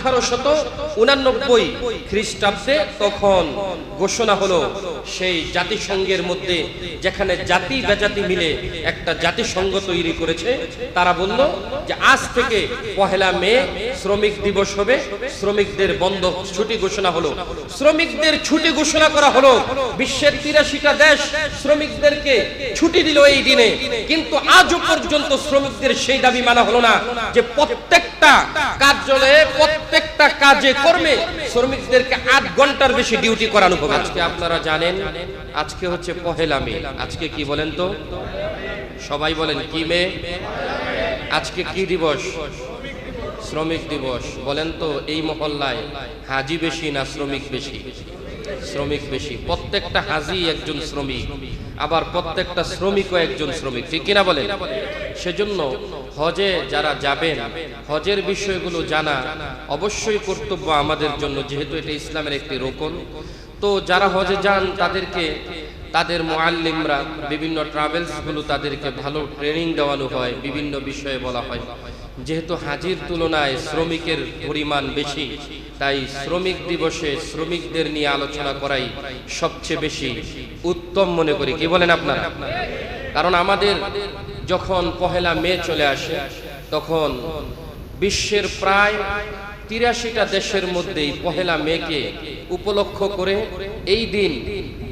1889 খ্রিস্টাব্দে তখন ঘোষণা হলো সেই জাতিসংঘের মধ্যে, যেখানে জাতি বেজাতি মিলে একটা জাতিসংঘ তৈরি করেছে। তারা বলল যে আজ থেকে 1 মে শ্রমিক দিবস হবে, শ্রমিকদের বন্ধ ছুটি ঘোষণা হলো। শ্রমিকদের ছুটি ঘোষণা করা হলো, বিশ্বের 83টা দেশ শ্রমিকদেরকে ছুটি দিল এই দিনে। কিন্তু আজও পর্যন্ত শ্রমিকদের সেই দাবি মানা হলো না যে প্রত্যেকটা কার্যালয়ে প্রত্যেকটা কাজে কর্মে শ্রমিকদেরকে 8 ঘন্টার বেশি ডিউটি করানো হবে। আজকে আপনারা জানেন আজকে হচ্ছে 1 মে। আজকে কি বলেন তো? সবাই বলেন কি মে? আজকে কি দিবস? শ্রমিক দিবস। বলেন তো এই মহল্লায় হাজি বেশি না শ্রমিক বেশি? শ্রমিক বেশি। প্রত্যেকটা হাজি একজন শ্রমিক, আবার প্রত্যেকটা শ্রমিকও একজন শ্রমিক, ঠিক কিনা বলেন? সেজন্য হজে যারা যাবেন, হজের বিষয়গুলো জানা অবশ্যই কর্তব্য আমাদের জন্য, যেহেতু এটা ইসলামের একটি রোকন। তো যারা হজে যান তাদেরকে তাদের মুআল্লিমরা বিভিন্ন ট্রাভেলস গুলো তাদেরকে ভালো ট্রেনিং দেওয়ানো হয়, বিভিন্ন বিষয়ে বলা হয়। যেহেতু হাজির তুলনায় শ্রমিকের পরিমাণ বেশি, তাই শ্রমিক দিবসে শ্রমিকদের নিয়ে আলোচনা করাই সবচেয়ে বেশি উত্তম মনে করি। কি বলেন আপনারা? কারণ আমাদের যখন 1 মে চলে আসে তখন বিশ্বের প্রায় 83টা দেশের মধ্যেই 1 মেকে উপলক্ষ করে এই দিন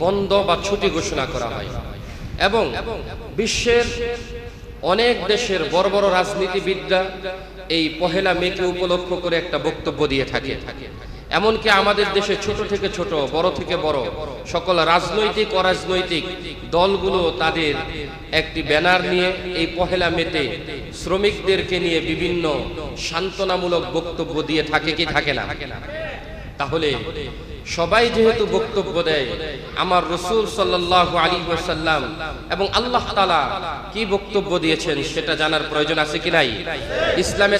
বন্ধ বা ছুটি ঘোষণা করা হয়। এবং বিশ্বের অনেক দেশের বড় বড় রাজনীতিবিদরা এই 1 মেকে উপলক্ষ করে একটা বক্তব্য দিয়ে থাকে। এমনকি আমাদের দেশে ছোট থেকে ছোট, বড় থেকে বড় সকল রাজনৈতিক অরাজনৈতিক দলগুলো তাদের একটি ব্যানার নিয়ে এই 1 মেতে শ্রমিকদেরকে নিয়ে বিভিন্ন সান্ত্বনামূলক বক্তব্য দিয়ে থাকে কি থাকে না? তাহলে সবাই যেহেতু বক্তব্য দেয়, আমার রাসূল সাল্লাল্লাহু আলাইহি ওয়াসাল্লাম এবং আল্লাহ তাআলা কি বক্তব্য দিয়েছেন সেটা জানার প্রয়োজন আছে কি নাই? ইসলামে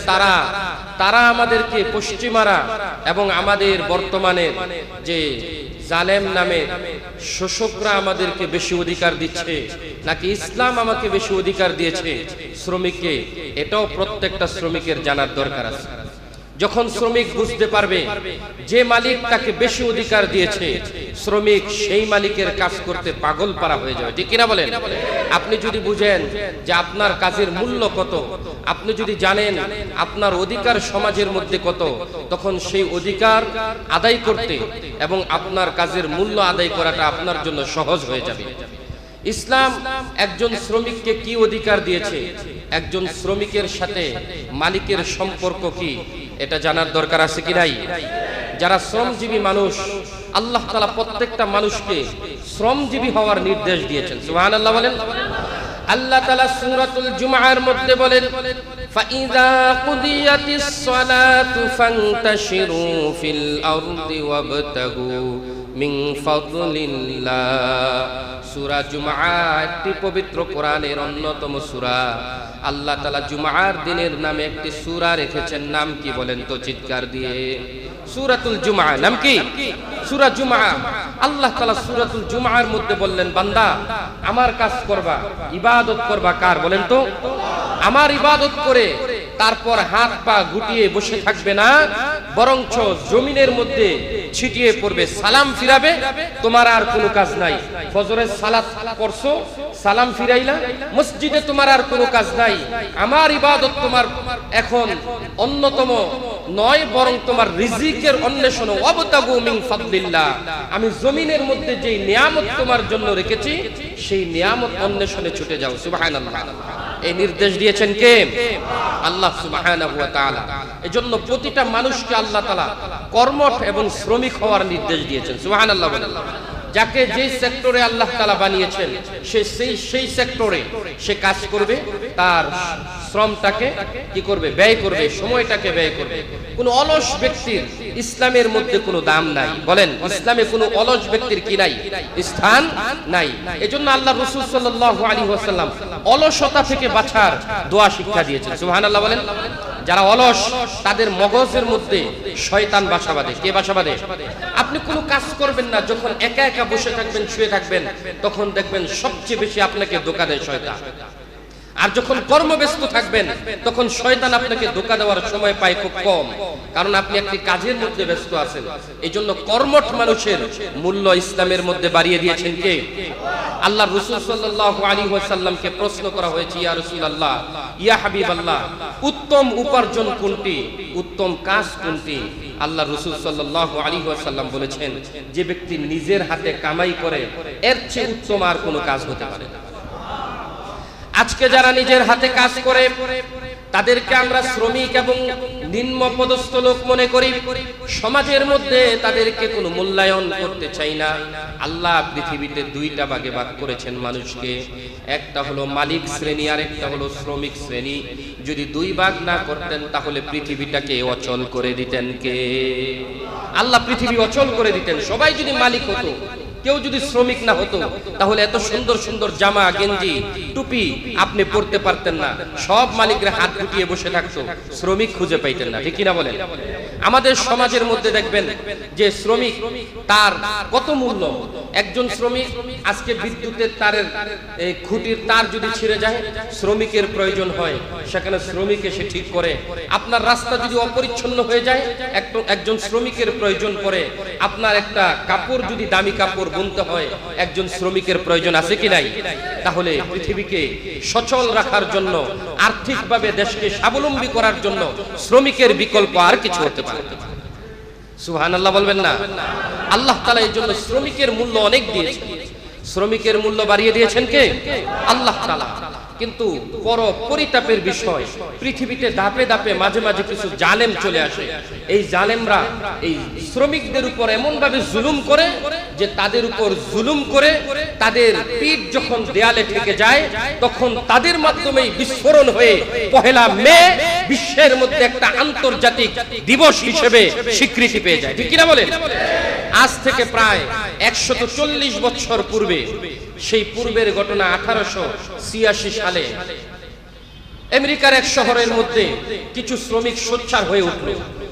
তারা আমাদেরকে পশ্চিমারা এবং আমাদের বর্তমানের যে জালেম নামে শোষকরা আমাদেরকে বেশি অধিকার দিচ্ছে, নাকি ইসলাম আমাকে বেশি অধিকার দিয়েছে শ্রমিককে, এটাও প্রত্যেকটা শ্রমিকের জানার দরকার আছে। যখন শ্রমিক বুঝতে পারবে যে মালিক তাকে বেশি অধিকার দিয়েছে, শ্রমিক সেই মালিকের কাজ করতে পাগল পারা হয়ে যাবে, ঠিক কিনা বলেন? আপনি যদি বুঝেন যে আপনার কাজের মূল্য কত, আপনি যদি জানেন আপনার অধিকার সমাজের মধ্যে কত, তখন সেই অধিকার আদায় করতে এবং আপনার কাজের মূল্য আদায় করাটা আপনার জন্য সহজ হয়ে যাবে। ইসলাম একজন শ্রমিককে কি অধিকার দিয়েছে, একজন শ্রমিকের সাথে মালিকের সম্পর্ক কি, এটা জানার দরকার আছে কি নাই? যারা শ্রমজীবী মানুষ, আল্লাহ তাআলা প্রত্যেকটা মানুষকে শ্রমজীবী হওয়ার নির্দেশ দিয়েছেন। সুবহানাল্লাহ বলেন। আল্লাহ তাআলা সূরাতুল জুমআর মধ্যে বলেন, ফাইযা কুদিয়াতিস সালাতু ফান্তাশিরু ফিল আরদি ওয়াবতাগু মিন ফাদলিল্লাহ। সূরা জুমআ একটি পবিত্র কোরআনের অন্যতম সূরা। আল্লাহ তাআলা জুমআর দিনের নামে একটি সূরা রেখেছেন। নাম কি বলেন তো চিৎকার দিয়ে? সূরাতুল জুমআ। নাম কি? সূরা জুমআ। আল্লাহ তাআলা সূরাতুল জুমআর মধ্যে বললেন, বান্দা আমার কাজ করবা, ইবাদত করবা কার বলেন তো? আমার ইবাদত করে তারপর হাত পা গুটিয়ে বসে থাকবে না, বরঞ্চ জমিনের মধ্যে ছিটিয়ে পড়বে, সালাম ফিরাবে। তোমার আর কোনো কাজ নাই। ফজরের সালাত পড়ছো, সালাম ফিরাইলা, মসজিদে তোমার আর কোনো কাজ নাই। আমার ইবাদত তোমার এখন অন্যতম নয়, বরং তোমার রিজিকের অন্বেষণ। ওয়াবতাগু মিন ফাদলিল্লাহ। আমি জমিনের মধ্যে যেই নিয়ামত তোমার জন্য রেখেছি সেই নিয়ামত অন্বেষণে ছুটে যাও। সুবহানাল্লাহ। এই নির্দেশ দিয়েছেন কে? আল্লাহ সুবহানাহু ওয়া তাআলা। এজন্য প্রতিটা মানুষকে আল্লাহ তাআলা কর্মঠ এবং শ্রমিক হওয়ার নির্দেশ দিয়েছেন। সুবহানাল্লাহ বলেন। যাকে যে সেক্টরে আল্লাহ তাআলা বানিয়েছেন সে সেই সেক্টরে সে কাজ করবে, তার শ্রমটাকে কি করবে? ব্যয় করবে, সময়টাকে ব্যয় করবে। কোনো অলস ব্যক্তির ইসলামের মধ্যে কোনো দাম নাই। বলেন, ইসলামে কোনো অলস ব্যক্তির কি নাই? স্থান নাই। এজন্য আল্লাহ রাসূল সাল্লাল্লাহু আলাইহি ওয়াসাল্লাম অলসতা থেকে বাঁচার দোয়া শিক্ষা দিয়েছেন। সুবহানাল্লাহ বলেন। যারা অলস তাদের মগজের মধ্যে শয়তান বাসা বাঁধে। কে বাসা বাঁধে? আপনি কোনো কাজ করবেন না, যখন একা একা বসে থাকবেন, শুয়ে থাকবেন, তখন দেখবেন সবচেয়ে বেশি আপনাকে ধোঁকা দেয় শয়তান। আর যখন কর্মব্যস্ত থাকবেন তখন শয়তান আপনাকে ধোঁকা দেওয়ার সময় পায় খুব কম, কারণ আপনি একটি কাজের মধ্যে ব্যস্ত আছেন। এই জন্য কর্মঠ মানুষের মূল্য ইসলামের মধ্যে বাড়িয়ে দিয়েছেন কে? আল্লাহ রাসূল সাল্লাল্লাহু আলাইহি ওয়াসাল্লামকে প্রশ্ন করা হয়েছে, ইয়া রাসূলুল্লাহ, ইয়া হাবিবাল্লাহ, উত্তম উপার্জন কোনটি, উত্তম কাজ কোনটি? আল্লাহ রাসূল সাল্লাল্লাহু আলাইহি ওয়াসাল্লাম বলেছেন, যে ব্যক্তি নিজের হাতে কামাই করে এর চেয়ে উত্তম আর কোনো কাজ হতে পারে না। আজকে যারা নিজের হাতে কাজ করে তাদেরকে আমরা শ্রমিক এবং নিম্ন পদস্থ লোক মনে করি, সমাজের মধ্যে তাদেরকে কোনো মূল্যায়ন করতে চাই না। আল্লাহ পৃথিবীতে দুইটা ভাগে ভাগ করেছেন মানুষকে, একটা হলো মালিক শ্রেণী আর একটা হলো শ্রমিক শ্রেণী। যদি দুই ভাগ না করতেন তাহলে পৃথিবীটাকে অচল করে দিতেন কে? আল্লাহ পৃথিবী অচল করে দিতেন। সবাই যদি মালিক হতো, কেউ যদি শ্রমিক না হতো, তাহলে এত সুন্দর সুন্দর জামা গেঞ্জি টুপি আপনি পরতে পারতেন না। সব মালিকরা হাত গুটিয়ে বসে থাকতো, শ্রমিক খুঁজে পাইতেন না, ঠিক কিনা বলেন? আমাদের সমাজের মধ্যে দেখবেন যে শ্রমিক তার কত মূল্য। একজন শ্রমিক আজকে বিদ্যুতের তারের খুঁটির তার যদি ছিঁড়ে যায়, শ্রমিকের প্রয়োজন হয়, সেখানে শ্রমিক এসে ঠিক করে। আপনার রাস্তা যদি অপরিচ্ছন্ন হয়ে যায়, একজন শ্রমিকের প্রয়োজন পড়ে। আপনার একটা কাপড় যদি দামি কাপড় বুনতে হয়, একজন শ্রমিকের প্রয়োজন আছে কি নাই? তাহলে পৃথিবীকে সচল রাখার জন্য, আর্থিকভাবে দেশকে স্বাবলম্বী করার জন্য শ্রমিকের বিকল্প আর কিছু হতে পারে না। সুবহানাল্লাহ বলবেন না? আল্লাহ তাআলা এই জন্য শ্রমিকের মূল্য অনেক দিয়েছেন। শ্রমিকের মূল্য বাড়িয়ে দিয়েছেন কে? আল্লাহ তাআলা। কিন্তু বড় পরিতাপের বিষয়, পৃথিবীতে ধাপে ধাপে মাঝে মাঝে কিছু জালেম চলে আসে। এই জালেমরা এই শ্রমিকদের উপর এমন ভাবে জুলুম করে যে তাদের উপর জুলুম করে তাদের পিঠ যখন দেয়ালে ঠেকে যায়, তখন তাদের মাধ্যমেই বিস্ফোরণ হয়ে 1 মে বিশ্বের মধ্যে একটা আন্তর্জাতিক দিবস হিসেবে স্বীকৃতি পেয়ে যায়, ঠিক কিনা বলেন? আজ থেকে প্রায় 140 বছর পূর্বে, সেই পূর্বের ঘটনা 1886 সালে আমেরিকার এক শহরের মধ্যে কিছু শ্রমিক সোচ্চার হয়ে উঠল।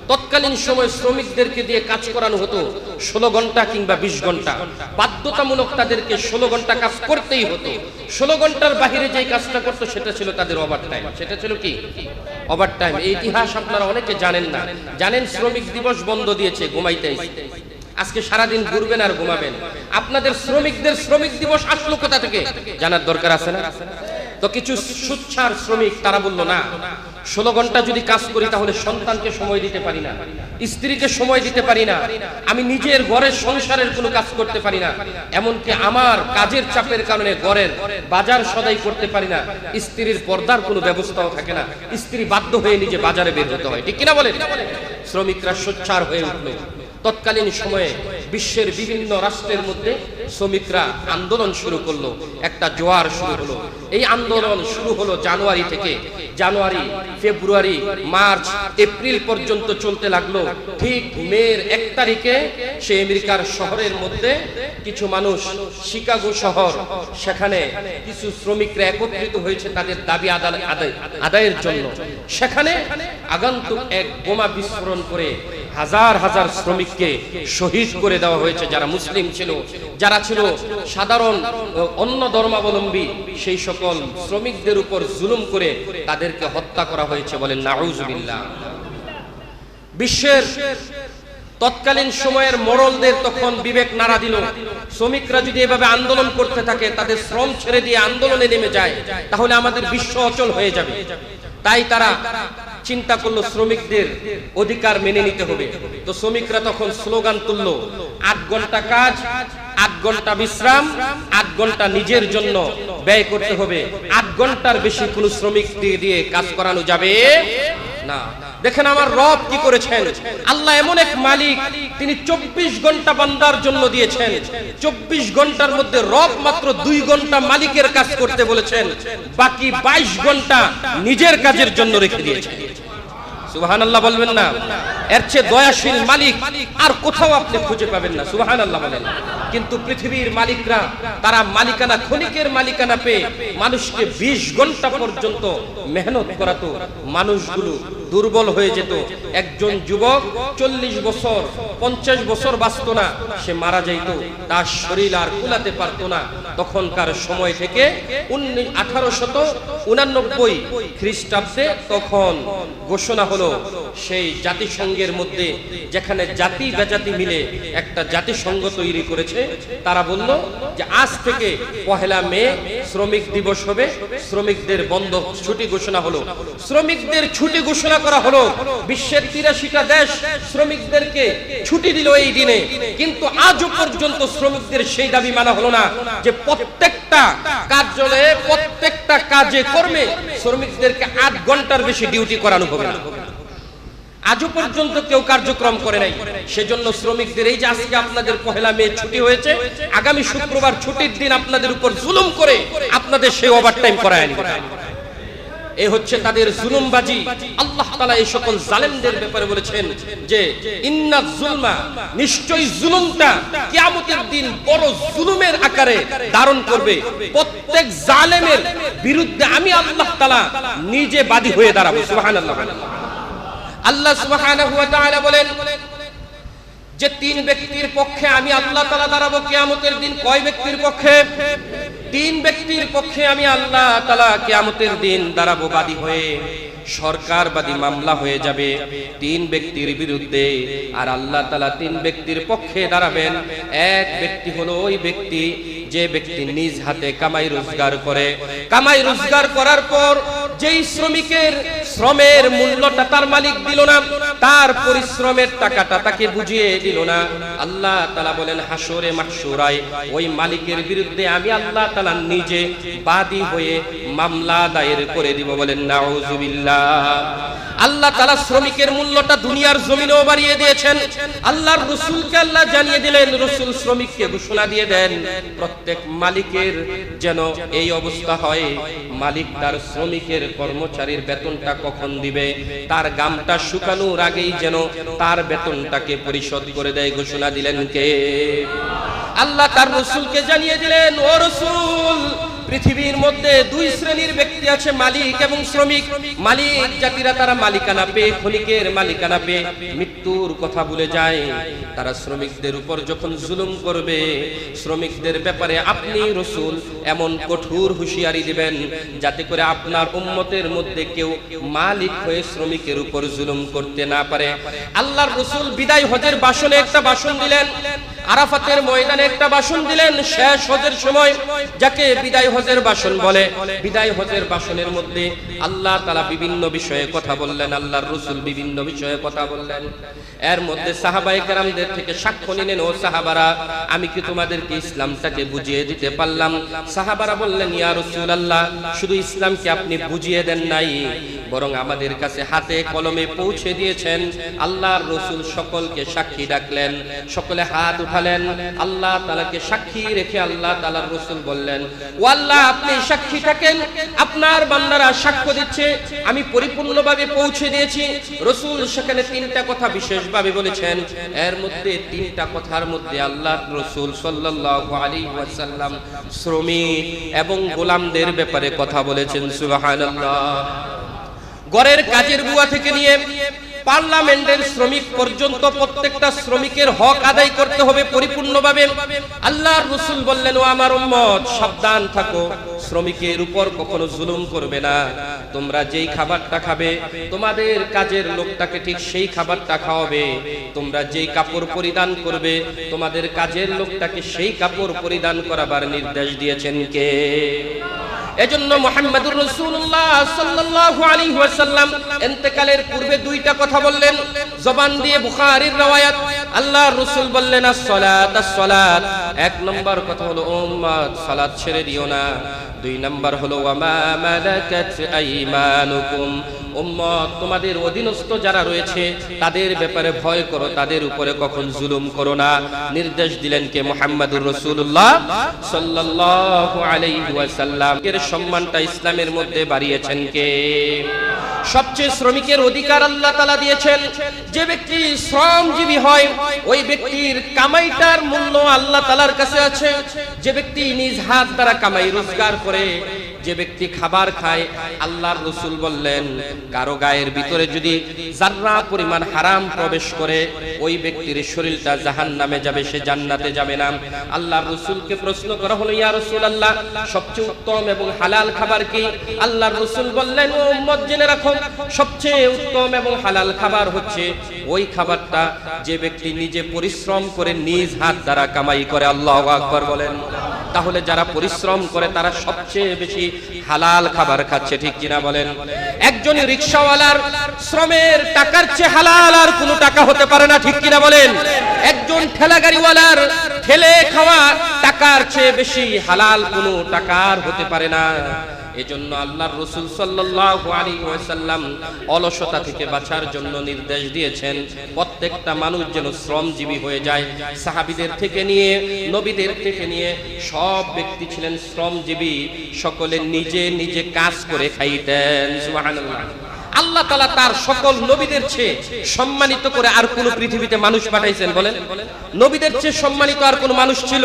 তৎকালীন সময় শ্রমিকদেরকে দিয়ে কাজ করানো হতো 16 ঘন্টা কিংবা 20 ঘন্টা, বাধ্যতামূলক তাদেরকে 16 ঘন্টা কাজ করতেই হতো। 16 ঘন্টার বাইরে যে কাজটা করতো সেটা ছিল তাদের ওভারটাইম। সেটা ছিল কি? ওভারটাইম। এই ইতিহাস আপনারা অনেকে জানেন না। জানেন শ্রমিক দিবস বন্ধ দিয়েছে, ঘুমাইতে। আজকে সারাদিন ঘুরবেন আর ঘুমাবেন। আপনাদের শ্রমিকদের শ্রমিক দিবস আসলো কোথা থেকে জানার দরকার আছে না? তো কিছু সুচ্ছার শ্রমিক তারা বলল, না, 16 ঘন্টা যদি কাজ করি তাহলে সন্তানকে সময় দিতে পারি না, স্ত্রীকে সময় দিতে পারি না, আমি নিজের ঘরের সংসারের কোনো কাজ করতে পারি না, এমনকি আমার কাজের চাপের কারণে ঘরের বাজার সদাই করতে পারি না, স্ত্রীর পর্দার কোনো ব্যবস্থাও থাকে না, স্ত্রী বাধ্য হয়ে নিজে বাজারে বের হতে হয়, ঠিক কিনা বলেন? শ্রমিকরা সোচ্চার হয়ে উঠল। তৎকালীন সময়ে বিশ্বের বিভিন্ন রাষ্ট্রের মধ্যে শ্রমিকরা আন্দোলন শুরু করলো, একটা জোয়ার শুরু হলো। এই আন্দোলন শুরু হলো জানুয়ারি থেকে। জানুয়ারি, ফেব্রুয়ারি, মার্চ, এপ্রিল পর্যন্ত চলতে লাগলো। ঠিক মের 1 তারিখে সে আমেরিকার শহরের মধ্যে কিছু মানুষ, শিকাগো শহর, সেখানে কিছু শ্রমিকরা একত্রিত হয়েছে তাদের দাবি আদায়ের জন্য। সেখানে আগন্তুক এক বোমা বিস্ফোরণ করে হাজার হাজার শ্রমিককে শহীদ করে দেওয়া হয়েছে, যারা মুসলিম ছিল, যারা ছিল সাধারণ অন্য ধর্মাবলম্বী, সেই সকল শ্রমিকদের উপর জুলুম করে তাদেরকে হত্যা করা হয়েছে। বলেন নাউজুবিল্লাহ। বিশ্বের তৎকালীন সময়ের মোড়লদের তখন বিবেক নাড়া দিল, শ্রমিকরা যদি এভাবে আন্দোলন করতে থাকে, তাদের শ্রম ছেড়ে দিয়ে আন্দোলনে নেমে যায়, তাহলে আমাদের বিশ্ব অচল হয়ে যাবে। তাই তারা চিন্তা করলো শ্রমিকদের অধিকার মেনে নিতে হবে। তো শ্রমিকরা তখন স্লোগান তুললো, 8 ঘন্টা কাজ, 8 ঘন্টা বিশ্রাম, 8 ঘন্টা নিজের জন্য ব্যয় করতে হবে। 8 ঘন্টার বেশি কোনো শ্রমিক দিয়ে কাজ করানো যাবে না। দেখেন আমার রব কি করেছেন। আল্লাহ এমন এক মালিক, তিনি 24 ঘন্টা বান্দার জন্য দিয়েছেন। 24 ঘন্টার মধ্যে রব মাত্র 2 ঘন্টা মালিকের কাজ করতে বলেছেন, বাকি 22 ঘন্টা নিজের কাজের জন্য রেখে দিয়েছেন। সুবহানাল্লাহ বলবেন না? এর চেয়ে দয়াশীল মালিক আর কোথাও আপনি খুঁজে পাবেন না। সুবহানাল্লাহ বলেন। কিন্তু পৃথিবীর মালিকরা, তারা মালিকানা, ক্ষণিকের মালিকানা পেয়ে মানুষকে 20 ঘন্টা পর্যন্ত মেহনত করাতো। মানুষগুলো দুর্বল হয়ে যেত। একজন যুবক 40 বছর 50 বছর বাঁচত না, সে মারা যাইত, তার শরীর আর কুলাতে পারত না। তখনকার সময় থেকে 1889 খ্রিস্টাব্দে তখন ঘোষণা হলো সেই জাতিসংঘের মধ্যে, যেখানে জাতি বেজাতি মিলে একটা জাতিসংঘ তৈরি করেছে। তারা বলল যে আজ থেকে 1 মে শ্রমিক দিবস হবে, শ্রমিকদের বন্ধ ছুটি ঘোষণা হলো। শ্রমিকদের ছুটি ঘোষণা করা হলো। বিশ্বের 83টা দেশ শ্রমিকদেরকে ছুটি দিল এই দিনে, কিন্তু আজও পর্যন্ত শ্রমিকদের সেই দাবি মানা হলো না যে প্রত্যেকটা কার্যালয়ে প্রত্যেকটা কাজে কর্মে শ্রমিকদেরকে 8 ঘন্টার বেশি ডিউটি করানো হবে না। আজও পর্যন্ত কেউ কার্যক্রম করে নাই। সেজন্য শ্রমিকদের এই যে আজকে আপনাদের 1 মে ছুটি হয়েছে, আগামী শুক্রবার ছুটির দিন আপনাদের উপর জুলুম করে আপনাদের সেই ওভারটাইম করায় নিবে। এই হচ্ছে তাদের জুলুমবাজি। আল্লাহ তাআলা এই সকল জালেমদের ব্যাপারে বলেছেন যে ইন্নাজ জুলমা, নিশ্চয়ই জুলুমটা কিয়ামতের দিন বড় জুলুমের আকারে ধারণ করবে। প্রত্যেক জালেমের বিরুদ্ধে আমি আল্লাহ তাআলা নিজে বাদী হয়ে দাঁড়াবো। সুবহানাল্লাহ। আল্লাহ সুবহানাহু ওয়া তাআলা বলেন যে 3 ব্যক্তির পক্ষে আমি আল্লাহ তাআলা দাঁড়াবো কিয়ামতের দিন। কয় ব্যক্তির পক্ষে? 3 ব্যক্তির পক্ষে আমি আল্লাহ তাআলা কিয়ামতের দিন দাঁড়াবো বাদী হয়ে। সরকারবাদী মামলা হয়ে যাবে 3 ব্যক্তির বিরুদ্ধে, আর আল্লাহ তাআলা 3 ব্যক্তির পক্ষে দাঁড়াবেন। এক ব্যক্তি হলো ওই ব্যক্তি যে ব্যক্তি নিজ হাতে কামাই রোজগার করে, কামাই রোজগার করার পর যেই শ্রমিকের শ্রমের মূল্যটা তার মালিক দিল না, তার পরিশ্রমের টাকাটা তাকে বুঝিয়ে দিল না, আল্লাহ তাআলা বলেন হাসরে মাহশুরায় ওই মালিকের বিরুদ্ধে আমি আল্লাহ তাআলা নিজে বাদী হয়ে মামলা দায়ের করে দিব। বলেন নাউজুবিল্লাহ। আল্লাহ তাআলা শ্রমিকের মূল্যটা দুনিয়ার জমিনেও বাড়িয়ে দিয়েছেন। আল্লাহর রাসূলকে আল্লাহ জানিয়ে দিলেন, রাসূল শ্রমিককে ঘোষণা দিয়ে দেন প্রত্যেক মালিকের যেন এই অবস্থা হয়, মালিক তার শ্রমিকের কর্মচারীর বেতনটা কখন দিবে, তার গামটা শুকানোর আগেই যেন তার বেতনটাকে পরিশোধ করে দেয়। ঘোষণা দিলেন কে? আল্লাহ তার রাসূলকে জানিয়ে দিলেন, ও রাসূল, পৃথিবীর মধ্যে 2 শ্রেণীর ব্যক্তি আছে, মালিক এবং শ্রমিক। মালিক জাতিরা তারা মালিকানা পেয়ে, ক্ষণিকের মালিকানা পেয়ে মৃত্যুর কথা ভুলে যায়। তারা শ্রমিকদের উপর যখন জুলুম করবে, শ্রমিকদের ব্যাপারে আপনি রাসূল এমন কঠোর হুঁশিয়ারি দিবেন যাতে করে আপনার উম্মতের মধ্যে কেউ মালিক হয়ে শ্রমিকের উপর জুলুম করতে না পারে। আল্লাহর রাসূল বিদায় হজের ভাষণে একটা ভাষণ দিলেন, আরাফাতের ময়দানে একটা ভাষণ দিলেন শেষ হজের সময়, যাকে বিদায় হজের ভাষণ বলে। বিদায় হজের ভাষণের মধ্যে আল্লাহ তাআলা বিভিন্ন বিষয়ে কথা বললেন, আল্লাহর রাসূল বিভিন্ন বিষয়ে কথা বললেন। এর মধ্যে সাহাবায়ে কেরামদের থেকে সাক্ষ্য নিলেন, ও সাহাবারা, আমি কি তোমাদেরকে ইসলামটাকে বুঝিয়ে দিতে পারলাম? সাহাবারা বললেন, ইয়া রাসূলুল্লাহ, শুধু ইসলামকে আপনি বুঝিয়ে দেন নাই, বরং আমাদের কাছে হাতে কলমে পৌঁছে দিয়েছেন। আল্লাহর রাসূল সকলকে সাক্ষী ডাকলেন, সকলে হাত উঠালেন, আল্লাহ তাআলাকে সাক্ষী রেখে আল্লাহ তাআলার রাসূল বললেন, ও আল্লাহ, আপনি সাক্ষী থাকেন, আপনার বান্দারা সাক্ষ্য দিচ্ছে আমি পরিপূর্ণভাবে পৌঁছে দিয়েছি। রাসূল সেখানে 3টা কথা বিশেষভাবে বলেছেন। এর মধ্যে 3টা কথার মধ্যে আল্লাহর রাসূল সাল্লাল্লাহু আলাইহি ওয়াসাল্লাম শ্রমিক এবং গোলামদের ব্যাপারে কথা বলেছেন। সুবহানাল্লাহ। ঘরের কাজের বুয়া থেকে নিয়ে পার্লামেন্টের শ্রমিক পর্যন্ত প্রত্যেকটা শ্রমিকের হক আদায় করতে হবে পরিপূর্ণভাবে। আল্লাহর রাসূল বললেন, ও আমার উম্মত, সাবধান থাকো, শ্রমিকের উপর কখনো জুলুম করবে না। তোমরা যেই খাবারটা খাবে, তোমাদের কাজের লোকটাকে ঠিক সেই খাবারটা খাওয়াবে। তোমরা যেই কাপড় পরিধান করবে, তোমাদের কাজের লোকটাকে সেই কাপড় পরিধান করাবার নির্দেশ দিয়েছেন কে? এজন্য মুহাম্মদুর রাসূলুল্লাহ সাল্লাল্লাহু আলাইহি ওয়াসাল্লাম ইন্তেকালের পূর্বে 2টা কথা বললেন, জবান দিয়ে, বুখারীর riwayat। আল্লাহর রাসূল বললেন, as-সালাত as-সালাত। 1 নম্বর কথা হলো, উম্মত, সালাত ছেড়ে দিও না। 2 নম্বর হলো, ওয়া মা মালাকাত আইমানুকুম, উম্মত, তোমাদের অধীনস্থ যারা রয়েছে তাদের ব্যাপারে ভয় করো, তাদের উপরে কখন জুলুম করো না। নির্দেশ দিলেন কে? মুহাম্মদুর রাসূলুল্লাহ সাল্লাল্লাহু আলাইহি ওয়াসাল্লাম। এর সম্মানটা ইসলামের মধ্যে বাড়িয়েছেন কে? সবচেয়ে শ্রমিকের অধিকার আল্লাহ তাআলা দিয়েছেন। যে ব্যক্তি শ্রমজীবী হয়, ওই ব্যক্তির কামাইটার মূল্য আল্লাহ তাআলার কাছে আছে। যে ব্যক্তি নিজ হাত দ্বারা কামাই রোজগার করে, যে ব্যক্তি খাবার খায়, আল্লাহর রাসূল বললেন কারো গায়ের ভিতরে যদি যাররা পরিমাণ হারাম প্রবেশ করে ওই ব্যক্তির শরীরটা জাহান্নামে যাবে, সে জান্নাতে যাবে না। আল্লাহর রাসূলকে প্রশ্ন করা হলো, ইয়া রাসূলুল্লাহ, সবচেয়ে উত্তম এবং হালাল খাবার কি? আল্লাহর রাসূল বললেন, ও উম্মত জেনে রাখো, সবচেয়ে উত্তম এবং হালাল খাবার হচ্ছে ওই খাবারটা যে ব্যক্তি নিজে পরিশ্রম করে নিজ হাত দ্বারা কামাই করে। আল্লাহু আকবার বলেন। তাহলে যারা পরিশ্রম করে তারা সবচেয়ে বেশি হালাল খাবার খাচ্ছে, ঠিক কিনা বলেন? একজন রিকশাওয়ালার শ্রমের টাকার চেয়ে হালাল আর কোনো টাকা হতে পারে না, ঠিক কিনা বলেন? একজন ঠেলা গাড়িওয়ালার ঠেলে খাওয়া টাকার চেয়ে বেশি হালাল কোনো টাকা আর হতে পারে না। এজন্য আল্লাহর রাসূল সাল্লাল্লাহু আলাইহি ওয়াসাল্লাম অলসতা থেকে বাঁচার জন্য নির্দেশ দিয়েছেন প্রত্যেকটা মানুষ যেন শ্রমজীবী হয়ে যায়। সাহাবীদের থেকে নিয়ে নবীদের থেকে নিয়ে সব ব্যক্তি ছিলেন শ্রমজীবী, সকলে নিজে নিজে কাজ করে খাইতেন। সুবহানাল্লাহ। আল্লাহ তাআলা তার সকল নবীদের চেয়ে সম্মানিত করে আর কোন পৃথিবীতে মানুষ পাঠাইছেন বলেন? নবীদের চেয়ে সম্মানিত আর কোন মানুষ ছিল?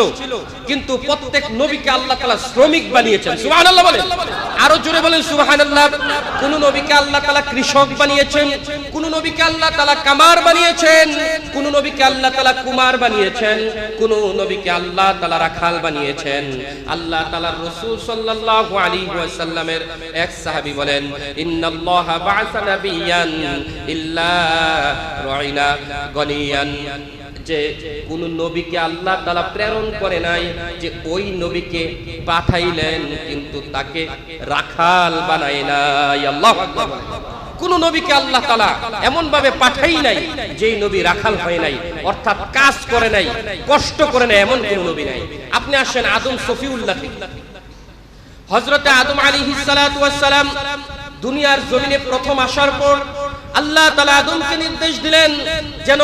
কিন্তু প্রত্যেক নবীকে আল্লাহ তাআলা শ্রমিক বানিয়েছেন। সুবহানাল্লাহ বলেন। আরো জোরে বলেন সুবহানাল্লাহ। কোন নবীকে আল্লাহ তাআলা কৃষক বানিয়েছেন, কোন নবীকে আল্লাহ তাআলা কামার বানিয়েছেন, কোন নবীকে আল্লাহ তাআলা কুমার বানিয়েছেন, কোন নবীকে আল্লাহ তাআলা রাখাল বানিয়েছেন। আল্লাহ তাআলার রাসূল সাল্লাল্লাহু আলাইহি ওয়াসাল্লামের এক সাহাবী বলেন, ইন্নাল্লাহা বা'আসা নাবিয়ান ইল্লা রাইনা গনিয়ান, যে কোন নবীকে আল্লাহ তাআলা প্রেরণ করে নাই যে ওই নবীকে পাঠাইলেন কিন্তু তাকে রাখাল বানায় নাই। আল্লাহু আকবার। কোন নবীকে আল্লাহ তাআলা এমন ভাবে পাঠাই নাই যেই নবী রাখাল হয় নাই, অর্থাৎ কাজ করে নাই, কষ্ট করে নাই, এমন কোন নবী নাই। আপনি আসেন আদম সফিউল্লাহ, হযরতে আদম আলাইহিস সালাতু ওয়াস সালাম দুনিয়ার জমিনে প্রথম আসার পর আল্লাহ তাআলা আদমকে নির্দেশ দিলেন যেন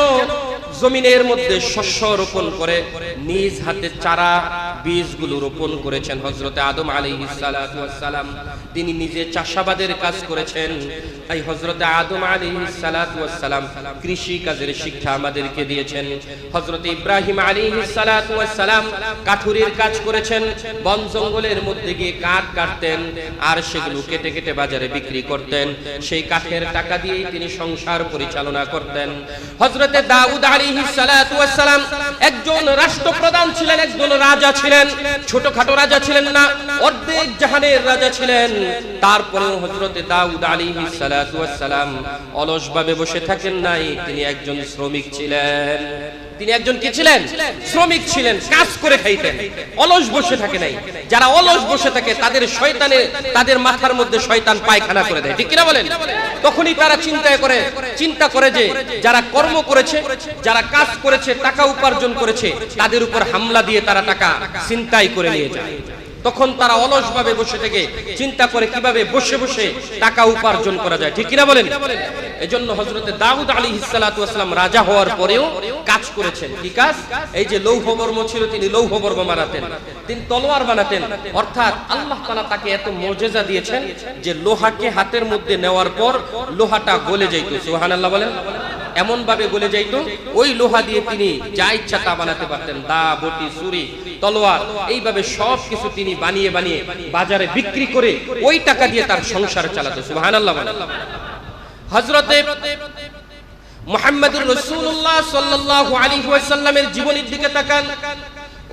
জমিনের মধ্যে শস্য রোপণ করে নিজ হাতে চারা বীজগুলো রোপণ করেছেন হযরতে আদম আলাইহিস সালাতু ওয়াস সালাম। তিনি নিজে চাষাবাদের কাজ করেছেন। তাই হযরতে আদম আলাইহিস সালাতু ওয়াস সালাম কৃষি কাজের শিক্ষা আমাদেরকে দিয়েছেন। হযরতে ইব্রাহিম আলাইহিস সালাতু ওয়াস সালাম কাঠুরির কাজ করেছেন, বন জঙ্গলের মধ্যে গিয়ে কাঠ কাটতেন আর সেগুলো কেটে কেটে বাজারে বিক্রি করতেন। সেই কাঠের টাকা দিয়েই তিনি সংসার পরিচালনা করতেন। হযরতে দাউদ আলাইহিস সালাতু ওয়াস সালাম একজন রাষ্ট্রপ্রধান ছিলেন, একজন রাজা ছিলেন। ছোটখাটো রাজা ছিলেন না, অর্ধেক জাহানের রাজা ছিলেন। তারপরেও হযরতে দাউদ আলাইহিস সালাতু ওয়াস সালাম অলসভাবে বসে থাকেন নাই, তিনি একজন শ্রমিক ছিলেন। তিনি একজন কি ছিলেন? শ্রমিক ছিলেন, কাজ করে খাইতেন, অলস বসে থাকে নাই। যারা অলস বসে থাকে তাদের শয়তানে তাদের মাথার মধ্যে শয়তান পায়খানা করে দেয়, ঠিক কিনা বলেন? তখনই তারা চিন্তা করে যে যারা কর্ম করেছে, যারা কাজ করেছে, টাকা উপার্জন করেছে, তাদের উপর হামলা দিয়ে তারা টাকা ছিনতাই করে নিয়ে যায়। তখন তারা অলসভাবে বসে থেকে চিন্তা করে কিভাবে বসে বসে টাকা উপার্জন করা যায়, ঠিক কিনা বলেন? এজন্য হযরতে দাউদ আলাইহিস সালাতু ওয়াস সালাম রাজা হওয়ার পরেও কাজ করেছেন। কি কাজ? এই যে লৌহ বর্ম ছিল, তিনি লৌহ বর্ম বানাতেন, তিনি তলোয়ার বানাতেন। অর্থাৎ আল্লাহ তাআলা তাকে এত মুজিজা দিয়েছেন যে লোহাকে হাতের মধ্যে নেওয়ার পর লোহাটা গলে যাইত। সুবহানাল্লাহ বলেন। এমন ভাবে গলে যাইত, ওই লোহা দিয়ে তিনি যা ইচ্ছা তা বানাতে পারতেন। দা, বটি, ছুরি, তলোয়ার, এইভাবে সব কিছু তিনি বানিয়ে বানিয়ে বাজারে বিক্রি করে ওই টাকা দিয়ে তার সংসার চালাতো। সুবহানাল্লাহ বলেন। হযরতে মুহাম্মদুর রাসূলুল্লাহ সাল্লাল্লাহু আলাইহি ওয়াসাল্লামের জীবনীর দিকে তাকান।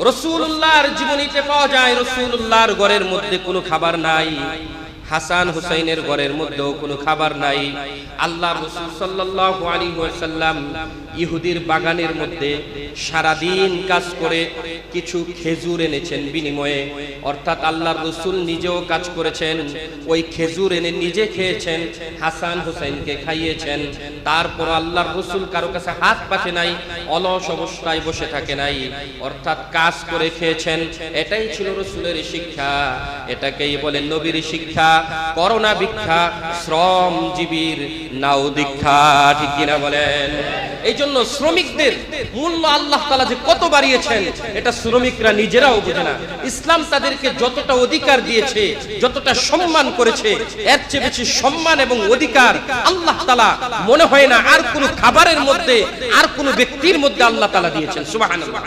রাসূলুল্লাহর জীবনীতে পাওয়া যায় রাসূলুল্লাহর ঘরের মধ্যে কোনো খাবার নাই, হাসান হুসাইনের ঘরের মধ্যেও কোনো খাবার নাই। আল্লাহর রাসূল সাল্লাল্লাহু আলাইহি ওয়াসাল্লাম ইহুদির বাগানের মধ্যে সারা দিন কাজ করে কিছু খেজুর এনেছেন বিনিময়ে। অর্থাৎ আল্লাহর রাসূল নিজেও কাজ করেছেন, ওই খেজুর এনে নিজে খেয়েছেন, হাসান হুসাইনকে খাইয়েছেন। তারপর আল্লাহর রাসূল কারো কাছে হাত পাতে নাই, অলস অবস্থায় বসে থাকে নাই, অর্থাৎ কাজ করে খেয়েছেন। এটাই ছিল রাসূলের শিক্ষা, এটাকেই বলে নবীর শিক্ষা, করোনা ভিক্ষা, শ্রমজীবীর নাও দীক্ষা, ঠিক কিনা বলেন? এই জন্য শ্রমিকদের মূল্য আল্লাহ তাআলা যে কত বাড়িয়েছেন এটা শ্রমিকরা নিজেরাও বোঝে না। ইসলাম তাদেরকে যতটা অধিকার দিয়েছে, যতটা সম্মান করেছে, এর চেয়ে বেশি সম্মান এবং অধিকার আল্লাহ তাআলা মনে হয় না আর কোন খাবারের মধ্যে, আর কোন ব্যক্তির মধ্যে আল্লাহ তাআলা দিয়েছেন। সুবহানাল্লাহ।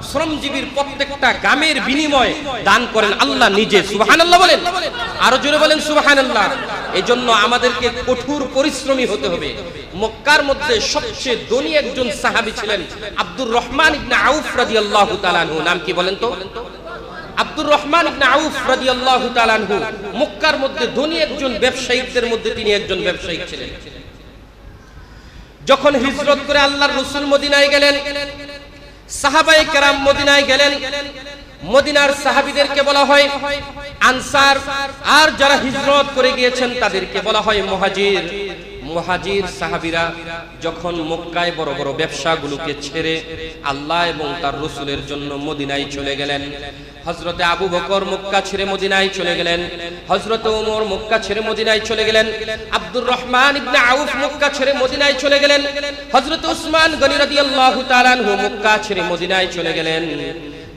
শ্রমজীবীর প্রত্যেকটা গামের বিনিময়ে দান করেন আল্লাহ নিজে। সুবহানাল্লাহ বলেন, আরো জোরে বলেন সুবহানাল্লাহ। এজন্য আমাদেরকে কঠোর পরিশ্রমী হতে হবে। মক্কার মধ্যে সবচেয়ে ধনী একজন সাহাবী ছিলেন আব্দুর রহমান ইবনে আউফ রাদিয়াল্লাহু তাআলা আনহু। নাম কি বলেন তো? আব্দুর রহমান ইবনে আউফ রাদিয়াল্লাহু তাআলা আনহু মক্কার মধ্যে ধনী একজন ব্যবসায়ীদের মধ্যে তিনি একজন ব্যবসায়ী ছিলেন। যখন হিজরত করে আল্লাহর রাসূল মদিনায় গেলেন, সাহাবায়ে কেরাম মদিনায় গেলেন, মদিনার সাহাবীদেরকে বলা হয় আনসার, আর যারা হিজরত করে গিয়েছেন তাদেরকে বলা হয় মুহাজির। মুহাজির সাহাবীরা যখন মক্কায় বড় বড় ব্যবসাগুলোকে ছেড়ে আল্লাহ এবং তার রাসূলের জন্য মদিনায় চলে গেলেন। হযরতে আবু বকর মক্কা ছেড়ে মদিনায় চলে গেলেন, হযরতে ওমর মক্কা ছেড়ে মদিনায় চলে গেলেন, আব্দুর রহমান ইবনে আউফ মক্কা ছেড়ে মদিনায় চলে গেলেন, হযরতে উসমান গনি রাদিয়াল্লাহু তাআলা আনহু মক্কা ছেড়ে মদিনায় চলে গেলেন।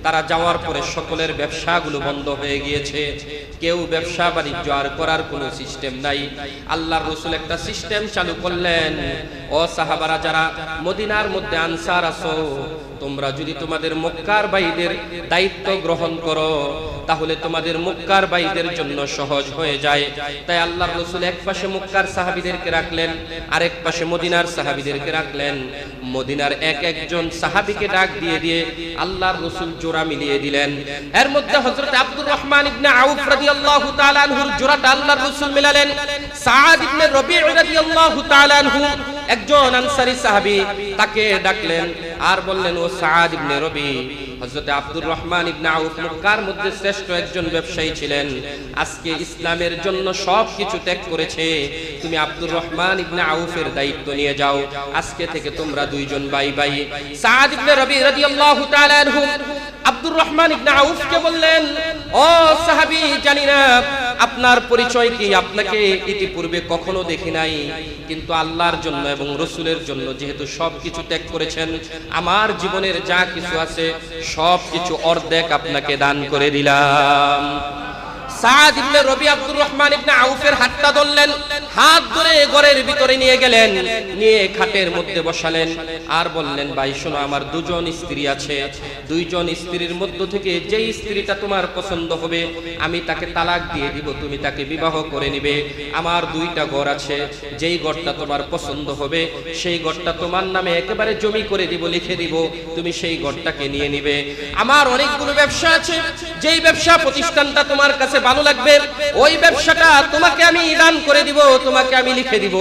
তারা যাওয়ার পরে সকলের ব্যবসাগুলো বন্ধ হয়ে গিয়েছে, কেউ ব্যবসা বাণিজ্য আর করার কোনো সিস্টেম নাই। আল্লাহর রাসূল একটা সিস্টেম চালু করলেন, ও সাহাবারা যারা মদিনার মধ্যে আনসার আছো, তোমরা যদি তোমাদের মক্কার ভাইদের দায়িত্ব গ্রহণ করো তাহলে তোমাদের মক্কার ভাইদের জন্য সহজ হয়ে যায়। তাই আল্লাহর রাসূল এক পাশে মক্কার সাহাবীদেরকে রাখলেন, আরেক পাশে মদিনার সাহাবীদেরকে রাখলেন। মদিনার এক একজন সাহাবীকে ডাক দিয়ে দিয়ে আল্লাহর রাসূল জোড়া মিলিয়ে দিলেন। এর মধ্যে হযরত আব্দুর রহমান ইবনে আউফ রাদিয়াল্লাহু তাআলা আনহুর জোড়াটা আল্লাহর রাসূল মিলালেন। সাদ ইবনে রবি' রাদিয়াল্লাহু তাআলা আনহু একজন আনসারী সাহাবী, তাকে ডাকলেন আর বললেন, ও সাদ ইবনে রবি, হযরত আব্দুর রহমান ইবনে আউফ মক্কার মধ্যে শ্রেষ্ঠ একজন ব্যবসায়ী ছিলেন, আজকে ইসলামের জন্য সবকিছু ত্যাগ করেছে, তুমি আব্দুর রহমান ইবনে আউফের দায়িত্ব নিয়ে যাও, আজকে থেকে তোমরা দুইজন ভাই ভাই। সাদ ইবনে রবি রাদিয়াল্লাহু তাআলা আনহু আব্দুর রহমান ইবনে আউফকে বললেন, ও সাহাবী, জানি না আপনার পরিচয় কি, আপনাকে ইতিপূর্বে কখনো দেখি নাই, কিন্তু আল্লাহর জন্য এবং রাসূলের জন্য যেহেতু সবকিছু ত্যাগ করেছেন, আমার জীবনের যা কিছু আছে সবকিছু অর্ধেক আপনাকে দান করে দিলাম। সাদ ইবনে রবি আব্দুর রহমান ইবনে আউফের হাতটা ধরলেন, হাত ধরে ঘরের ভিতরে নিয়ে গেলেন, নিয়ে খাটের মধ্যে বসালেন আর বললেন, ভাই শোনো, আমার দুজন স্ত্রী আছে, দুইজন স্ত্রীর মধ্য থেকে যেই স্ত্রীটা তোমার পছন্দ হবে আমি তাকে তালাক দিয়ে দিব, তুমি তাকে বিবাহ করে নিবে। আমার দুইটা ঘর আছে, যেই ঘরটা তোমার পছন্দ হবে সেই ঘরটা তোমার নামে একেবারে জমি করে দিব, লিখে দিব, তুমি সেই ঘরটাকে নিয়ে নিবে। আমার অনেকগুলো ব্যবসা আছে, যেই ব্যবসা প্রতিষ্ঠানটা তোমার কাছে ভালো লাগবে ওই ব্যবসাটা তোমাকে আমি দান করে দিব, তোমাকে আমি লিখে দিব।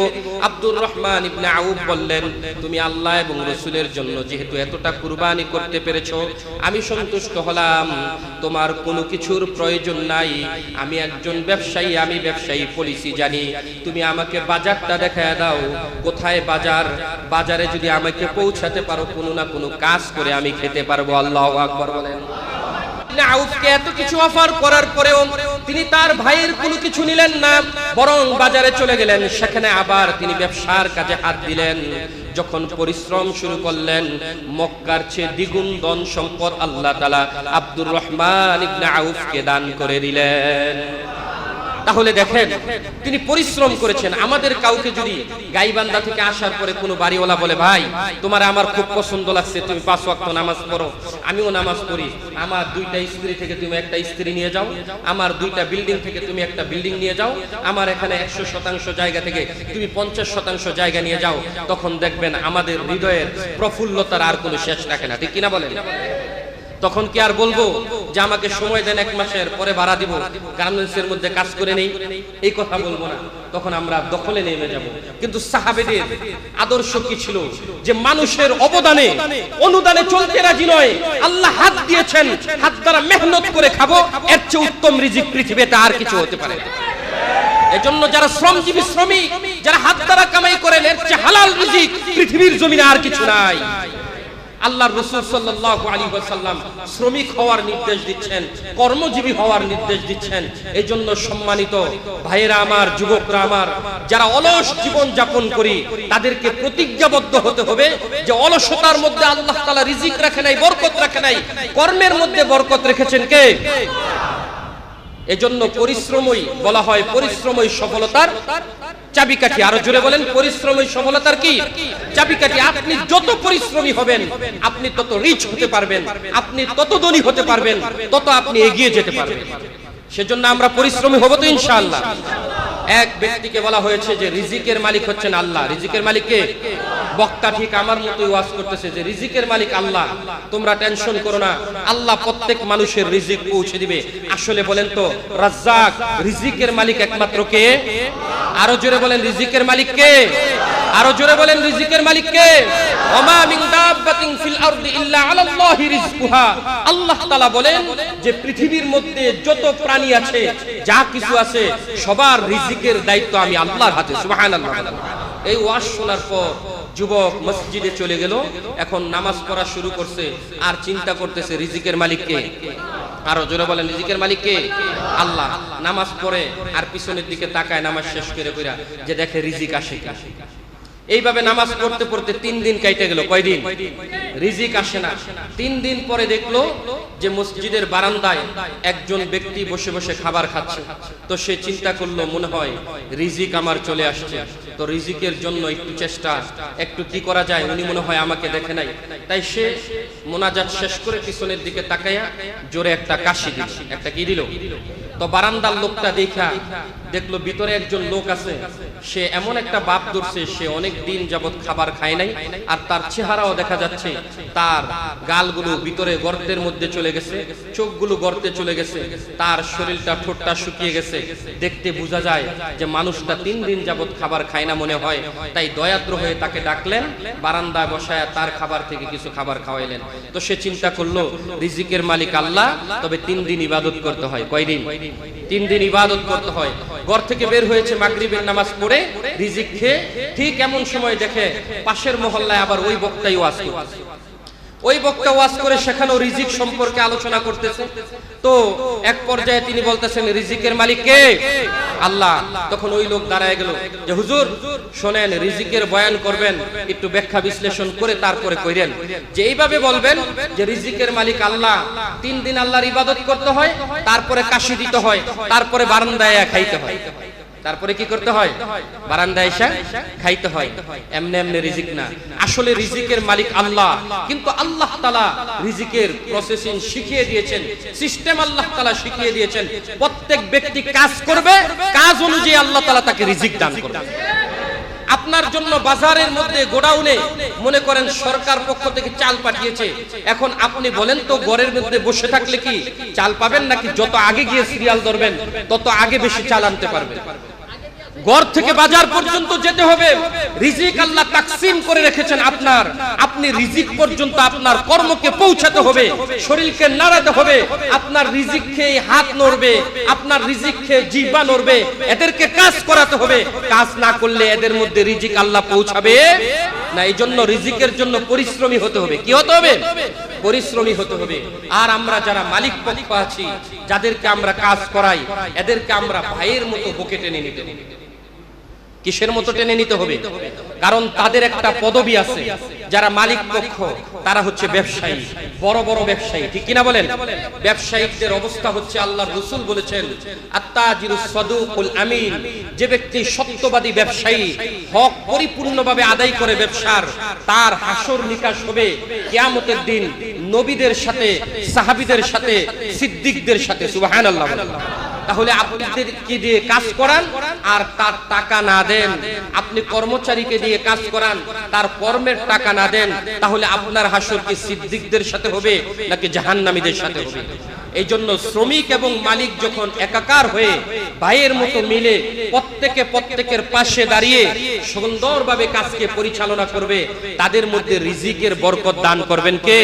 আব্দুর রহমান ইবনে আউফ বললেন, তুমি আল্লাহ এবং রাসূলের জন্য যেহেতু এতটা কুরবানি করতে পেরেছো আমি সন্তুষ্ট হলাম, তোমার কোনো কিছুর প্রয়োজন নাই, আমি একজন ব্যবসায়ী, আমি ব্যবসায়ী পলিসি জানি, তুমি আমাকে বাজারটা দেখায় দাও, কোথায় বাজার, বাজারে যদি আমাকে পৌঁছাতে পারো কোনো না কোনো কাজ করে আমি খেতে পারবো। আল্লাহু আকবার বলেন। আউফকে এত কিছু অফার করার পরেও তিনি তার ভাইয়ের কোনো কিছু নিলেন না, বরং বাজারে চলে গেলেন, সেখানে আবার তিনি ব্যবসার কাজে হাত দিলেন। যখন পরিশ্রম শুরু করলেন, মক্কার চেয়ে দ্বিগুণ ধন সম্পদ আল্লাহ তাআলা আব্দুর রহমান ইবনে আউফকে দান করে দিলেন। তাহলে দেখেন তিনি পরিশ্রম করেছেন। আমাদের কাউকে যদি গাইবান্ধা থেকে আসার পরে কোনো বাড়িওয়ালা বলে, ভাই তোমার আমার খুব পছন্দ লাগছে, তুমি 5 ওয়াক্ত নামাজ পড়ো, আমিও নামাজ পড়ি, আমার 2টা স্ত্রী থেকে তুমি একটা স্ত্রী নিয়ে যাও, আমার 2টা বিল্ডিং থেকে তুমি একটা বিল্ডিং নিয়ে যাও, আমার এখানে 100% জায়গা থেকে তুমি 50% জায়গা নিয়ে যাও, তখন দেখবেন আমাদের হৃদয়ের প্রফুল্লতার আর কোনো শেষ থাকে না, ঠিক কিনা বলেন? তখন কি আর বলবো যে আমাকে সময় দেন, 1 মাসের পরে ভাড়া দিব, গার্মেন্টসের মধ্যে কাজ করে নেই, এই কথা বলবো না, তখন আমরা দখলে নেমে যাব। কিন্তু সাহাবেদের আদর্শ কি ছিল, যে মানুষের অবদানে অনুদানে চলতে রাজি নয়, আল্লাহ হাত দিয়েছেন, হাত দ্বারা মেহনত করে খাবো, এর চেয়ে উত্তম রিজিক পৃথিবীতে আর কিছু হতে পারে না। এজন্য যারা শ্রমজীবী শ্রমিক, যারা হাত দ্বারা কামাই করেন, এর চেয়ে হালাল রিজিক পৃথিবীর জমিনে আর কিছু নাই। আল্লাহর রাসূল সাল্লাল্লাহু আলাইহি ওয়াসাল্লাম শ্রমিক হওয়ার নির্দেশ দিচ্ছেন, কর্মজীবী হওয়ার নির্দেশ দিচ্ছেন। এইজন্য সম্মানিত ভাইয়েরা আমার, যুবকরা আমার, যারা অলস জীবন যাপন করি তাদেরকে প্রতিজ্ঞাবদ্ধ হতে হবে যে অলসতার মধ্যে আল্লাহ তাআলা রিজিক রাখে নাই, বরকত রাখে নাই, কর্মের মধ্যে বরকত রেখেছেন কে? এজন্য পরিশ্রমই বলা হয়, পরিশ্রমই সফলতার চাবিকাঠি। আরো জোরে বলেন, পরিশ্রমই সফলতার কি চাবিকাঠি। আপনি যত পরিশ্রমী হবেন আপনি তত রিচ হতে পারবেন, আপনি তত ধনী হতে পারবেন, তত আপনি এগিয়ে যেতে পারবেন। সেজন্য আমরা পরিশ্রমী হব তো ইনশাআল্লাহ। এক ব্যক্তিকে বলা হয়েছে যে রিজিকের মালিক হচ্ছেন আল্লাহ। রিজিকের মালিক কে? বক্তা ঠিক আমার মতোই ওয়াজ করতেছে যে রিজিকের মালিক আল্লাহ, তোমরা টেনশন করো না, আল্লাহ প্রত্যেক মানুষের রিজিক পৌঁছে দিবে। আসলে বলেন তো, রাজ্জাক রিজিকের মালিক একমাত্র কে? আরো জোরে বলেন, রিজিকের মালিক কে? আরো জোরে বলেন, রিজিকের মালিক কে? ওমা মিন দাব্বাতিন ফিল আরদি ইল্লা আলাল্লাহি রিজকুহা। আল্লাহ তাআলা বলেন যে পৃথিবীর মধ্যে যত প্রাণী আছে, যা কিছু আছে, সবার রিজিকের দায়িত্ব আমি আল্লাহর হাতে। সুবহানাল্লাহ। এই ওয়াজ শোনার পর যুবক মসজিদে চলে গেল, এখন নামাজ পড়া শুরু করছে, আর চিন্তা করতেছে রিজিকের মালিক কে? আরো জোরে বলেন, রিজিকের মালিক কে? আল্লাহ। নামাজ পড়ে আর পিছনের দিকে তাকায় নামাজ শেষ করে কইরা যে দেখে রিজিক আসে কি। এইভাবে নামাজ পড়তে পড়তে 3 দিন কাইটে গেল। কয়দিন? রিজিক আসে না। 3 দিন পরে দেখলো যে মসজিদের বারান্দায় একজন ব্যক্তি বসে বসে খাবার খাচ্ছে। তো সে চিন্তা করলো, মনে হয় রিজিক আমার চলে আসছে, তো রিজিকের জন্য একটু চেষ্টা, একটু কি করা যায়, উনি মনে হয় আমাকে দেখে নাই। তাই সে মোনাজাত শেষ করে পিছনের দিকে তাকায়া জোরে একটা কাশি দিল। একটা কি দিল? তো বারান্দার লোকটা দেখা দেখলো ভিতরে একজন লোক আছে, সে এমন একটা বাপ ধরছে, সে অনেক দিন যাবত খাবার খায় নাই, আর তার চেহারাও দেখা যাচ্ছে তার গালগুলো ভিতরে গর্তের মধ্যে চলে গেছে, চোখগুলো গর্তে চলে গেছে, তার শরীরটা, ঠোঁটটা শুকিয়ে গেছে। দেখতে বোঝা যায় যে মানুষটা 3 দিন যাবত খাবার খায় না মনে হয়। তাই দয়াদ্র হয়ে তাকে ডাকলেন, বারান্দায় বসায় তার খাবার থেকে কিছু খাবার খাওয়াইলেন। তো সে চিন্তা করলো রিজিকের মালিক আল্লাহ, তবে 3 দিন ইবাদত করতে হয়। কয়দিন? 3 দিন ইবাদত করতে হয়। ঘর থেকে বের হয়েছে মাগরিবের নামাজ পড়ে, রিজিক খেয়ে, ঠিক এমন সময় দেখে পাশের মহল্লায় আবার ওই বক্তাই ওয়াজ করছে। ওই বক্তা ওয়াজ করে সেখানেও রিজিক সম্পর্কে আলোচনা করতেছে। তো এক পর্যায়ে তিনি বলতেছেন, রিজিকের মালিক কে? আল্লাহ। তখন ওই লোক দাঁড়ায় গেল যে হুজুর শোনেন, রিজিকের বয়ান করবেন, একটু ব্যাখ্যা বিশ্লেষণ করে তারপরে কইরেন যে এইভাবে বলবেন যে রিজিকের মালিক আল্লাহ, 3 দিন আল্লাহর ইবাদত করতে হয়, তারপরে কাশি দিতে হয়, তারপরে বারান্দায় খাইতে হয়। তারপরে কি করতে হয়? বারান্দায় এসে খাইতে হয়। এমনি এমনি রিজিক না, আসলে রিজিকের মালিক আল্লাহ। কিন্তু আল্লাহ তাআলা রিজিকের প্রসেসিং শিখিয়ে দিয়েছেন, সিস্টেম আল্লাহ তাআলা শিখিয়ে দিয়েছেন। প্রত্যেক ব্যক্তি কাজ করবে, কাজ অনুযায়ী আল্লাহ তাআলা তাকে রিজিক দান করবে। আপনার জন্য বাজারের মধ্যে গোডাউনে মনে করেন সরকার পক্ষ থেকে চাল পাঠিয়েছে, এখন আপনি বলেন তো ঘরের মধ্যে বসে থাকলে কি চাল পাবেন, নাকি যত আগে গিয়ে সিরিয়াল ধরবেন তত আগে বেশি চাল আনতে পারবেন? ঘর থেকে বাজার পর্যন্ত যেতে হবে। রিজিক আল্লাহ তাকসিম করে রেখেছেন আপনার, আপনি রিজিক পর্যন্ত আপনার কর্মকে পৌঁছাতে হবে, শরীরকে নাড়াতে হবে। আপনার রিজিক খেয়ে হাত নড়বে, আপনার রিজিক খেয়ে জিহ্বা নড়বে, এদেরকে কাজ করাতে হবে। কাজ না করলে এদের মধ্যে রিজিক আল্লাহ পৌঁছাবে না। এই জন্য রিজিকের জন্য পরিশ্রমী হতে হবে। কি হতে হবে? পরিশ্রমী হতে হবে। আর আমরা যারা মালিক পক্ষ আছি, যাদেরকে আমরা কাজ করাই, এদেরকে আমরা ভাইয়ের মতো বুকে টেনে নিতে হবে। কিসের মতো টেনে নিতে হবে? কারণ তাদের একটা পদবি আছে। যারা মালিক পক্ষ তারা হচ্ছে ব্যবসায়ী, বড় বড় ব্যবসায়ী, ঠিক কিনা বলেন? ব্যবসায়ীদের অবস্থা হচ্ছে, আল্লাহর রাসূল বলেছেন, আত-তাজিরুস সাদুকুল আমিন, যে ব্যক্তি সত্যবাদী ব্যবসায়ী, হক পরিপূর্ণভাবে আদায় করে ব্যবসার, তার হাসর নিকাশ হবে কিয়ামতের দিন নবীদের সাথে, সাহাবীদের সাথে, সিদ্দিকদের সাথে। সুবহানাল্লাহ। তাহলে আপনাদেরকে দিয়ে কাজ করান আর তার টাকা না দেন, আপনি কর্মচারীকে দিয়ে কাজ করান, তার কর্মের টাকা না দেন, তাহলে আপনার হাসর কি সিদ্দিকদের সাথে হবে নাকি জাহান্নামীদের সাথে হবে? এই জন্য শ্রমিক এবং মালিক যখন একাকার হয়ে ভাইয়ের মতো মিলে প্রত্যেকের পাশে দাঁড়িয়ে সুন্দরভাবে কাজকে পরিচালনা করবে, তাদের মধ্যে রিজিকের বরকত দান করবেন কে?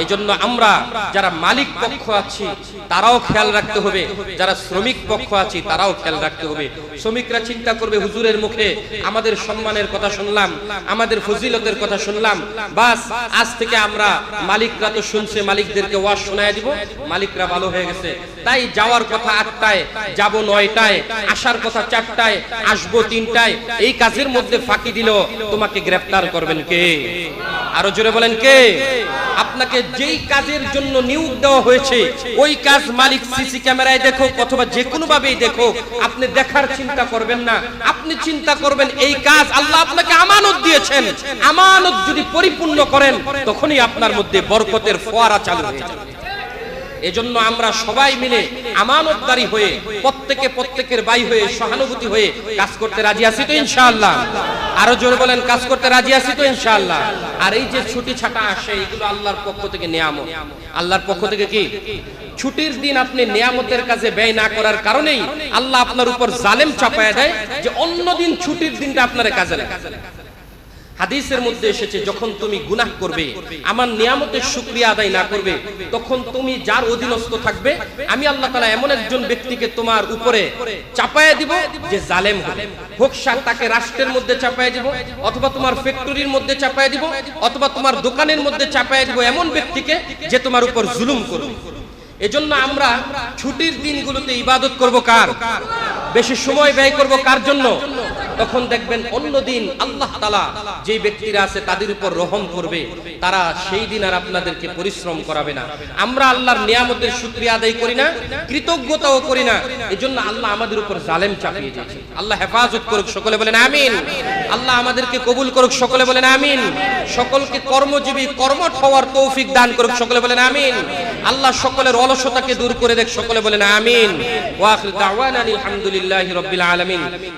এই জন্য আমরা যারা মালিক পক্ষ আছি তারাও খেয়াল রাখতে হবে, যারা শ্রমিক পক্ষ আছি তারাও খেয়াল রাখতে হবে। শ্রমিকরা চিন্তা করবে হুজুরের মুখে আমাদের সম্মানের কথা শুনলাম, আমাদের ফজিলতের কথা শুনলাম, বাস আজ থেকে আমরা মালিকরা তো শুনছে, মালিকদেরকে ওয়াজ শোনায় দিব, মালিকরা ভালো হয়ে গেছে, তাই যাওয়ার কথা 8টায়, যাব 9টায়, আসার কথা 4টায়, আসবো 3টায়, এই কাজের মধ্যে ফাঁকি দিল তোমাকে গ্রেফতার করবেন কে? আরো জোরে বলেন কে? আপনাকে যেই কাজের জন্য নিয়োগ দেওয়া হয়েছে ওই কাজ মালিক সিসি ক্যামেরায় দেখো অথবা যে কোনো ভাবেই দেখো, আপনি দেখার চিন্তা করবেন না, আপনি চিন্তা করবেন এই কাজ আল্লাহ আপনাকে আমানত দিয়েছেন, আমানত যদি পরিপূর্ণ করেন তখনই আপনার মধ্যে বরকতের ফোয়ারা চালু হয়ে যাবে। এজন্য আমরা সবাই মিলে আমানতদারি হয়ে প্রত্যেকের ভাই হয়ে সহানুভূতি হয়ে কাজ করতে রাজি আছি তো ইনশাআল্লাহ? আরো জোরে বলেন, কাজ করতে রাজি আছি তো ইনশাআল্লাহ? আর এই যে ছুটি ছাটা আসে এগুলো আল্লাহর পক্ষ থেকে নিয়ামত। আল্লাহর পক্ষ থেকে কি? ছুটির দিন আপনি নিয়ামতের কাজে ব্যয় না করার কারণেই আল্লাহ আপনার উপর জালেম চাপায়া দেয় যে অন্য দিন ছুটির দিনটা আপনার কাজে লাগে। হাদিসের মধ্যে এসেছে যখন তুমি গুনাহ করবে, আমার নিয়ামতের শুকরিয়া আদায় না করবে, তখন তুমি যার অধীনস্থ থাকবে আমি আল্লাহ তাআলা এমন একজন ব্যক্তিকে তোমার উপরে চাপায়া দিব যে জালেম হবে, হোক তাকে রাষ্ট্রের মধ্যে চাপায়া দিব, অথবা তোমার ফ্যাক্টরির মধ্যে চাপায়া দিব, অথবা তোমার দোকানের মধ্যে চাপায়া দিব এমন ব্যক্তিকে যে তোমার উপর জুলুম করবে। এজন্য আমরা ছুটির দিনগুলোতে ইবাদত করব কার? বেশি সময় ব্যয় করব কার জন্য? তখন দেখবেন অন্য দিন আল্লাহ তাআলা যে ব্যক্তিরা আছে তাদের উপর রহম করবে, তারা সেই দিন আর আপনাদেরকে পরিশ্রম করাবে না। আমরা আল্লাহর নিয়ামতের শুকরিয়া আদায় করি না, কৃতজ্ঞতাও করি না, এজন্য আল্লাহ আমাদের উপর জালেম চাপিয়ে দিয়েছে। আল্লাহ হেফাজত করুক, সকলে বলেন আমিন। আল্লাহ আমাদেরকে কবুল করুক, সকলে বলেন আমিন। সকলকে কর্মজীবী কর্মঠ হওয়ার তৌফিক দান করুক, সকলে বলেন আমিন। আল্লাহ সকলের অলসতাকে দূর করে দেখ, সকলে বলেন আমিন। ওয়া আখিরু দাওয়ানা আলহামদুলিল্লাহি রাব্বিল আলামিন।